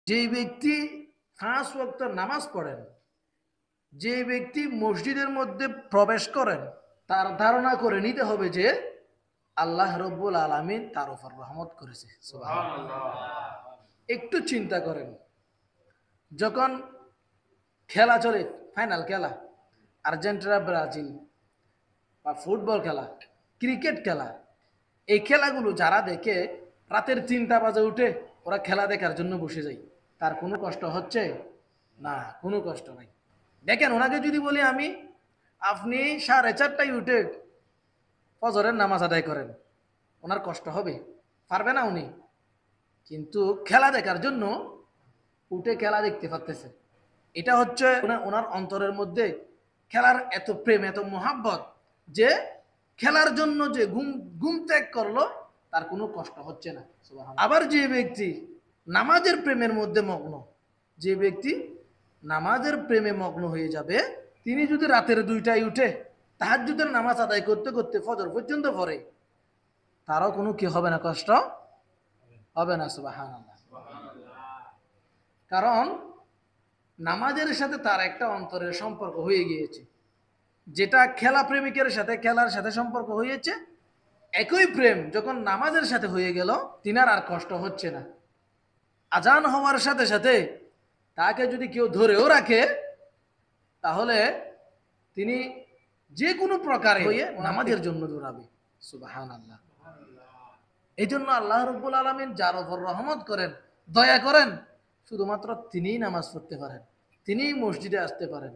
যে ব্যক্তি 5 ওয়াক্ত নামাজ পড়েন, যে ব্যক্তি মসজিদের মধ্যে প্রবেশ করেন, তার ধারণা করে নিতে হবে যে আল্লাহ রব্বুল আলামিন তার উপর রহমত করেছে। সুবহানাল্লাহ। একটু চিন্তা করেন, যখন খেলা চলে, ফাইনাল খেলা, আর্জেন্টিনা ব্রাজিল, বা ফুটবল খেলা, ক্রিকেট খেলা, এই খেলাগুলো যারা দেখে রাতের 3টা বাজে উঠে ওরা খেলা দেখার জন্য বসে যায়, তার কোনো কষ্ট হচ্ছে না? কোনো কষ্ট নাই। দেখেন, ওনাকে যদি বলি আমি, আপনি 4:30টায় উঠে ফজরের নামাজ আদায় করেন, ওনার কষ্ট হবে? পারবে না উনি। কিন্তু খেলা দেখার জন্য উঠে খেলা দেখতে পারতেছে। এটা হচ্ছে ওনার অন্তরের মধ্যে খেলার এত প্রেম, এত মোহাব্বত, যে খেলার জন্য যে ঘুম ঘুম ত্যাগ করলো, তার কোনো কষ্ট হচ্ছে না। আবার যে ব্যক্তি নামাজের প্রেমের মধ্যে মগ্ন, যে ব্যক্তি নামাজের প্রেমে মগ্ন হয়ে যাবে, তিনি যদি রাতের 2টায় উঠে তাহাজ্জুদের নামাজ আদায় করতে করতে ফজর পর্যন্ত পড়ে, তারও কোনো কি হবে না, কষ্ট হবে না। সুবহানাল্লাহ। কারণ নামাজের সাথে তার একটা অন্তরের সম্পর্ক হয়ে গিয়েছে, যেটা খেলা প্রেমিকের সাথে খেলার সাথে সম্পর্ক হয়েছে, একই প্রেম যখন নামাজের সাথে হয়ে গেল, তিনার আর কষ্ট হচ্ছে না। আজান হওয়ার সাথে সাথে তাকে যদি কেউ ধরেও রাখে, তাহলে তিনি যে কোনো প্রকারে হয়ে নামাজের জন্য দৌড়াবে। সুবহানাল্লাহ। এই জন্য আল্লাহ রব্বুল আলামিন যার উপর রহমত করেন, দয়া করেন, শুধুমাত্র তিনিই নামাজ পড়তে পারেন, তিনিই মসজিদে আসতে পারেন।